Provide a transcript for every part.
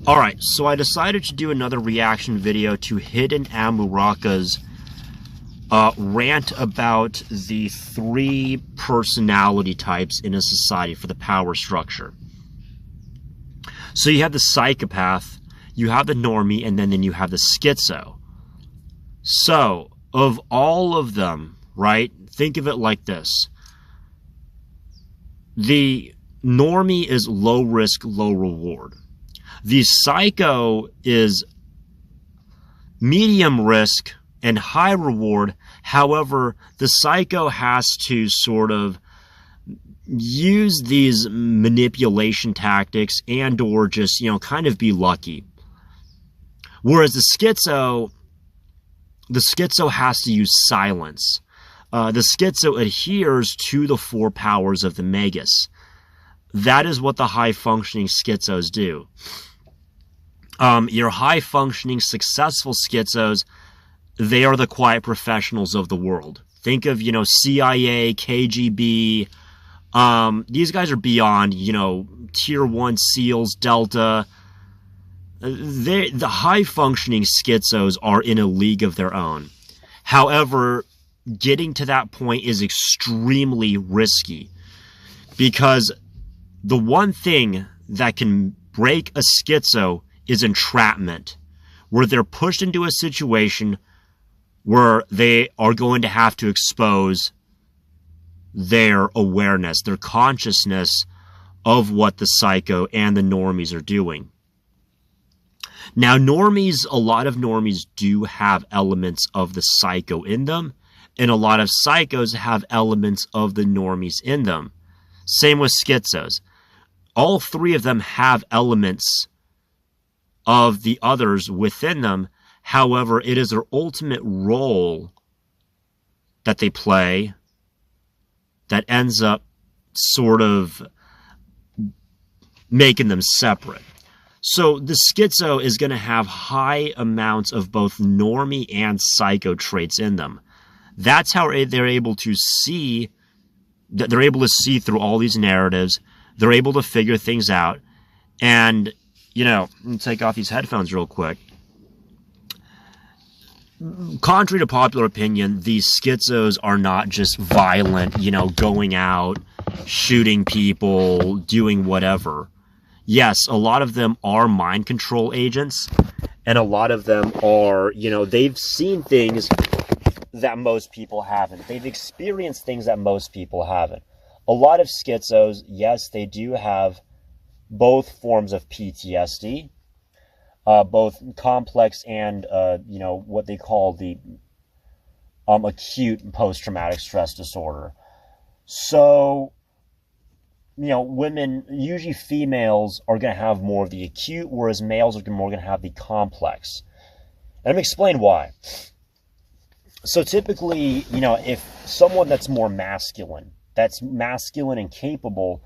Alright, so I decided to do another reaction video to Hidden Amuraka's rant about the 3 personality types in a society for the power structure. So you have the psychopath, you have the normie, and then you have the schizo. So, of all of them, right, think of it like this. The normie is low risk, low reward. The psycho is medium risk and high reward. However, the psycho has to sort of use these manipulation tactics and or just, kind of be lucky. Whereas the schizo has to use silence. The schizo adheres to the 4 powers of the magus. That is what the high-functioning schizos do. Your high-functioning, successful schizos, they are the quiet professionals of the world. Think of, CIA, KGB. These guys are beyond, Tier 1 SEALs, Delta. The high-functioning schizos are in a league of their own. However, getting to that point is extremely risky, because the one thing that can break a schizo is entrapment, where they're pushed into a situation where they are going to have to expose their awareness, their consciousness of what the psycho and the normies are doing. Now, a lot of normies do have elements of the psycho in them, and a lot of psychos have elements of the normies in them. Same with schizos. All 3 of them have elements of the others within them. However, it is their ultimate role that they play that ends up sort of making them separate. So the schizo is going to have high amounts of both normie and psycho traits in them. That's how they're able to see, through all these narratives. They're able to figure things out. And, let me take off these headphones real quick. Contrary to popular opinion, these schizos are not just violent, going out, shooting people, doing whatever. Yes, a lot of them are mind control agents, and a lot of them are, they've seen things that most people haven't. They've experienced things that most people haven't. A lot of schizos, yes, they do have both forms of PTSD, both complex and, what they call the acute post-traumatic stress disorder. So, women, usually females, are going to have more of the acute, whereas males are more going to have the complex. And let me explain why. So typically, if someone that's more masculine, and capable,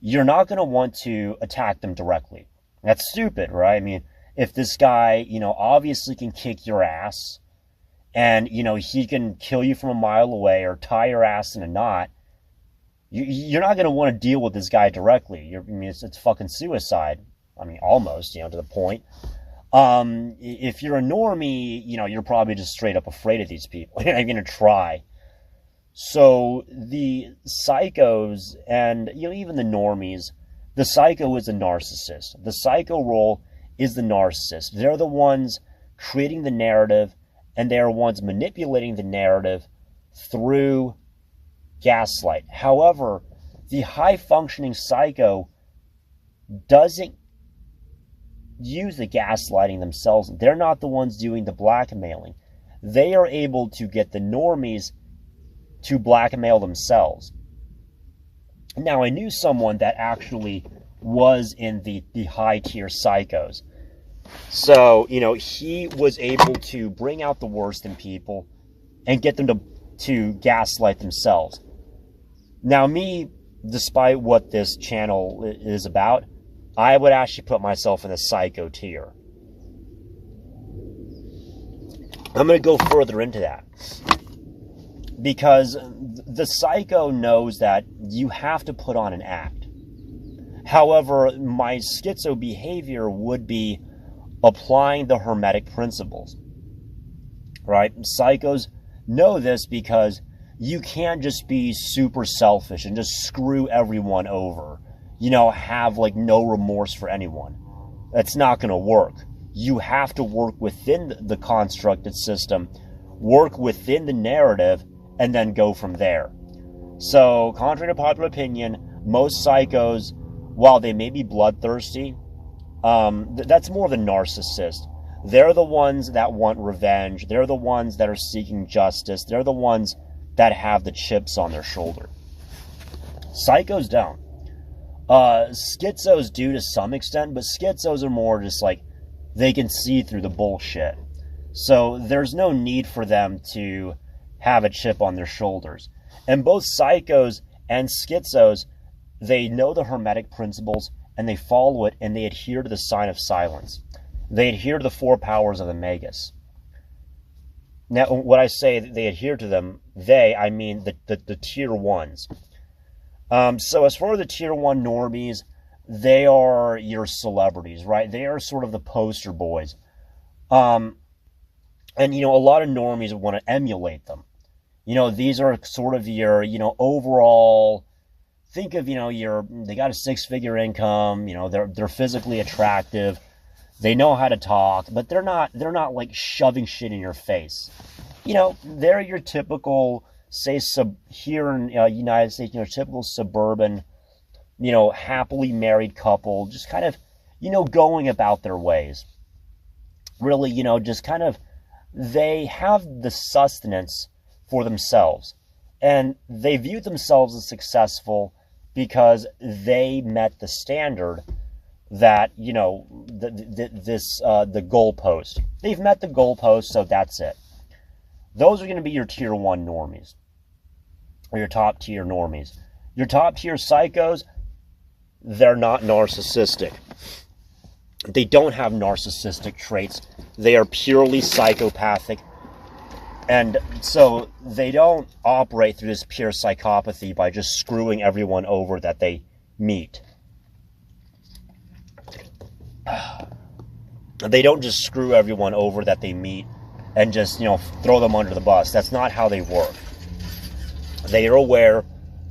you're not going to want to attack them directly. That's stupid, right? I mean, if this guy, obviously can kick your ass, and, he can kill you from a mile away or tie your ass in a knot, you're not going to want to deal with this guy directly. It's fucking suicide. Almost, to the point. If you're a normie, you're probably just straight up afraid of these people. You're not going to try. So the psychos and, even the normies, the psycho is a narcissist. The psycho role is the narcissist. They're the ones creating the narrative, and they're the ones manipulating the narrative through gaslight. However, the high-functioning psycho doesn't use the gaslighting themselves. They're not the ones doing the blackmailing. They are able to get the normies to blackmail themselves. Now, I knew someone that actually was in the high-tier psychos. So, he was able to bring out the worst in people and get them to gaslight themselves. Now, me, despite what this channel is about, I would actually put myself in the psycho tier. I'm going to go further into that. Because the psycho knows that you have to put on an act. However, my schizo behavior would be applying the Hermetic principles, right? Psychos know this because you can't just be super selfish and just screw everyone over, have like no remorse for anyone. That's not going to work. You have to work within the constructed system, work within the narrative, and then go from there. So, contrary to popular opinion, most psychos, while they may be bloodthirsty, that's more of a narcissist. They're the ones that want revenge. They're the ones that are seeking justice. They're the ones that have the chips on their shoulder. Psychos don't. Schizos do to some extent, but schizos are more just like, they can see through the bullshit. So there's no need for them to have a chip on their shoulders. And both psychos and schizos, they know the Hermetic principles, and they follow it, and they adhere to the sign of silence. They adhere to the 4 powers of the Magus. Now, when I say they adhere to them, I mean the tier 1s. So as far as the tier 1 normies, they are your celebrities, right? They are sort of the poster boys. And, a lot of normies want to emulate them. These are sort of your, overall, think of, they got a 6-figure income, they're physically attractive. They know how to talk, but they're not like shoving shit in your face. They're your typical, say, here in United States, typical suburban, happily married couple, just kind of, going about their ways. Really, just kind of, they have the sustenance for themselves. And they view themselves as successful because they met the standard that, the goalpost. They've met the goalpost, so that's it. Those are going to be your tier 1 normies, or your top tier normies. Your top tier psychos, they're not narcissistic. They don't have narcissistic traits. They are purely psychopathic. And so they don't operate through this pure psychopathy by just screwing everyone over that they meet. They don't just screw everyone over that they meet and just, throw them under the bus. That's not how they work. They are aware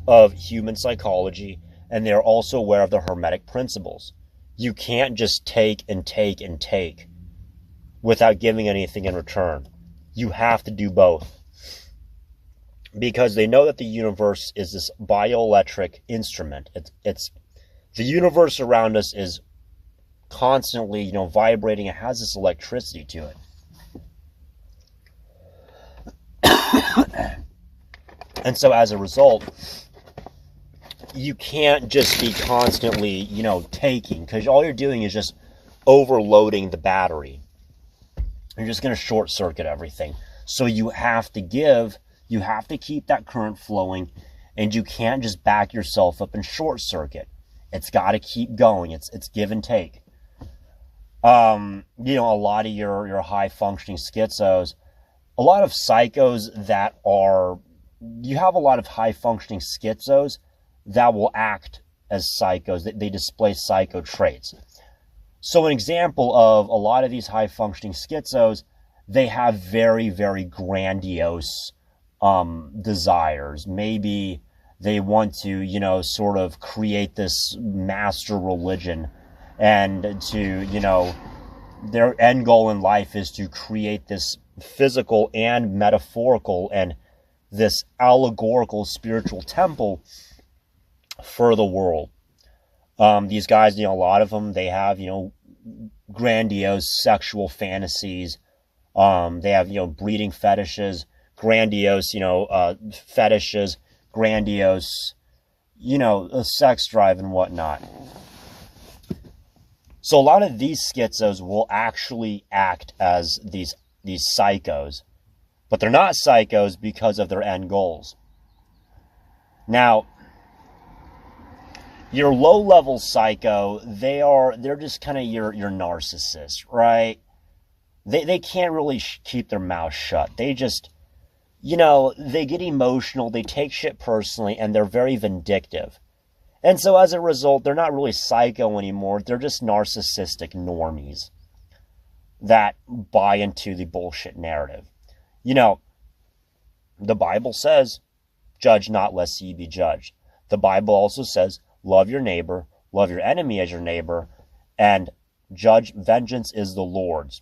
of human psychology, and they are also aware of the Hermetic principles. You can't just take and take and take without giving anything in return. You have to do both. Because they know that the universe is this bioelectric instrument. It's the universe around us is constantly, vibrating. It has this electricity to it. And so as a result, you can't just be constantly, taking, because all you're doing is just overloading the battery. You're just going to short circuit everything. So you have to give, you have to keep that current flowing, and you can't just back yourself up and short circuit. It's got to keep going. It's give and take. A lot of your high functioning schizos, a lot of psychos that are, you have a lot of high functioning schizos that will act as psychos. They display psycho traits. So an example of a lot of these high functioning schizos, they have very, very grandiose desires. Maybe they want to, sort of create this master religion, and to, their end goal in life is to create this physical and metaphorical and this allegorical spiritual temple for the world. These guys, a lot of them, they have, grandiose sexual fantasies. They have, breeding fetishes, grandiose, fetishes, grandiose, sex drive and whatnot. So a lot of these schizos will actually act as these psychos, but they're not psychos because of their end goals. Now, your low-level psycho, they're just kind of your narcissist, right? They can't really keep their mouth shut. They just, they get emotional, they take shit personally, and they're very vindictive. And so as a result, they're not really psycho anymore. They're just narcissistic normies that buy into the bullshit narrative. You know, the Bible says, judge not lest ye be judged. The Bible also says, love your neighbor, love your enemy as your neighbor, and judge vengeance is the Lord's.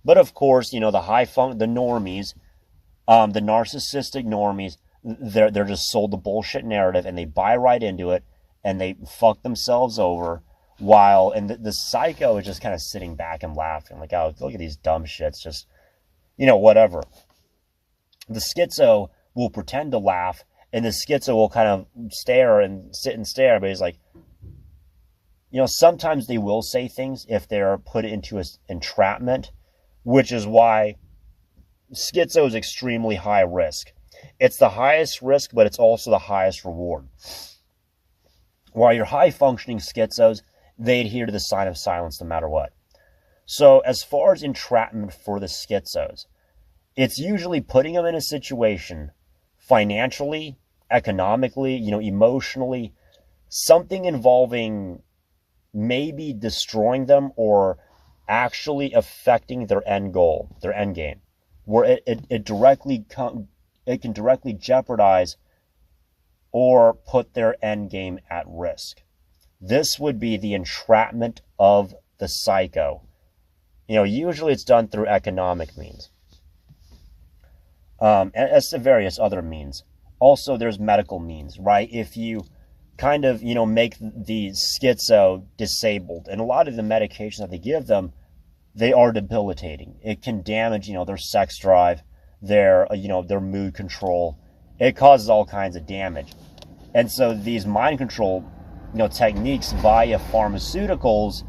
But of course, you know, the normies, the narcissistic normies, they're just sold the bullshit narrative and they buy right into it and they fuck themselves over and the psycho is just kind of sitting back and laughing like, oh, look at these dumb shits, just, you know, whatever. The schizo will pretend to laugh and the schizo will kind of stare and sit and stare, but he's like, you know, sometimes they will say things if they're put into an entrapment, which is why schizo is extremely high risk. It's the highest risk, but it's also the highest reward. While your high-functioning schizos, they adhere to the sign of silence no matter what. So as far as entrapment for the schizos, it's usually putting them in a situation financially, economically, you know, emotionally, something involving maybe destroying them or actually affecting their end goal, their end game, where it can directly jeopardize or put their end game at risk. This would be the entrapment of the psycho. You know, usually it's done through economic means. As to various other means. Also, there's medical means, right? If you kind of, you know, make the schizo disabled, and a lot of the medications that they give them, they are debilitating. It can damage, you know, their sex drive, their mood control. It causes all kinds of damage. And so these mind control, you know, techniques via pharmaceuticals,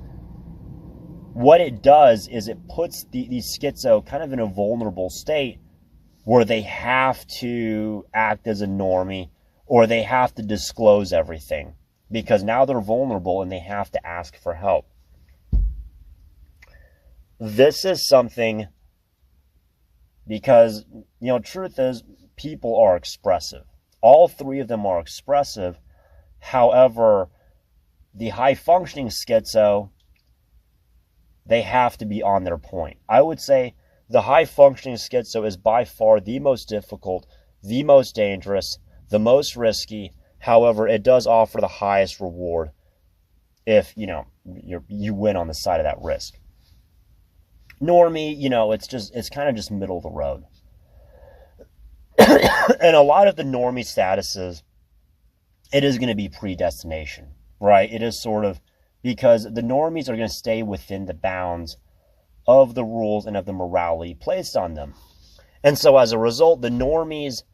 what it does is it puts the schizo kind of in a vulnerable state where they have to act as a normie or they have to disclose everything because now they're vulnerable and they have to ask for help. This is something because, you know, truth is people are expressive. All three of them are expressive. However, the high-functioning schizo, they have to be on their point. I would say the high-functioning schizo is by far the most difficult, the most dangerous, the most risky. However, it does offer the highest reward if, you know, you win on the side of that risk. Normie, you know, it's kind of just middle of the road. And a lot of the normie statuses, it is going to be predestination, right? It is sort of because the normies are going to stay within the bounds of the rules and of the morality placed on them. And so as a result, the normies,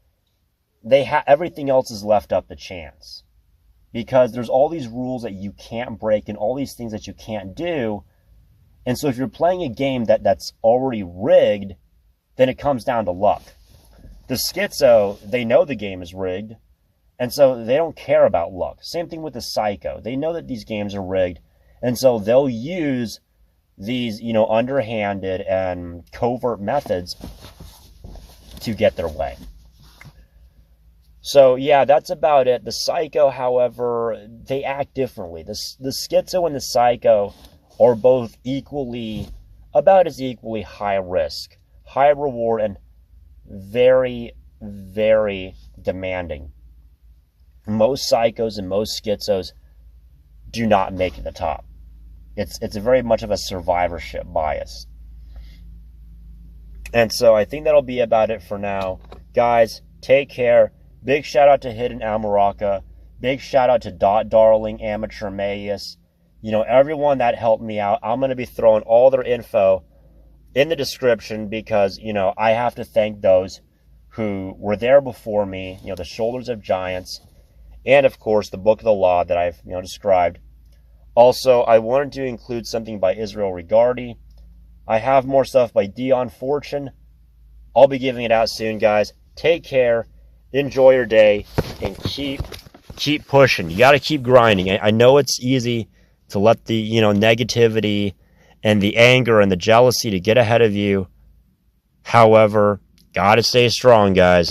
everything else is left up to chance because there's all these rules that you can't break and all these things that you can't do. And so if you're playing a game that's already rigged, then it comes down to luck. The schizo, they know the game is rigged, and so they don't care about luck. Same thing with the psycho. They know that these games are rigged, and so they'll use these, you know, underhanded and covert methods to get their way. So, yeah, that's about it. The psycho, however, they act differently. The schizo and the psycho are both about as equally high risk, high reward, and very, very demanding. Most psychos and most schizos do not make it to the top. It's very much of a survivorship bias. And so I think that'll be about it for now. Guys, take care. Big shout out to Hidden Amaraka. Big shout out to Dot Darling, Amateur Mayus. You know, everyone that helped me out. I'm going to be throwing all their info in the description because, you know, I have to thank those who were there before me, you know, the Shoulders of Giants, and of course the Book of the Law that I've, you know, described. Also, I wanted to include something by Israel Regardi. I have more stuff by Dion Fortune. I'll be giving it out soon, guys. Take care, enjoy your day, and keep pushing. You got to keep grinding. I know it's easy to let the, you know, negativity and the anger and the jealousy to get ahead of you. However, gotta stay strong, guys.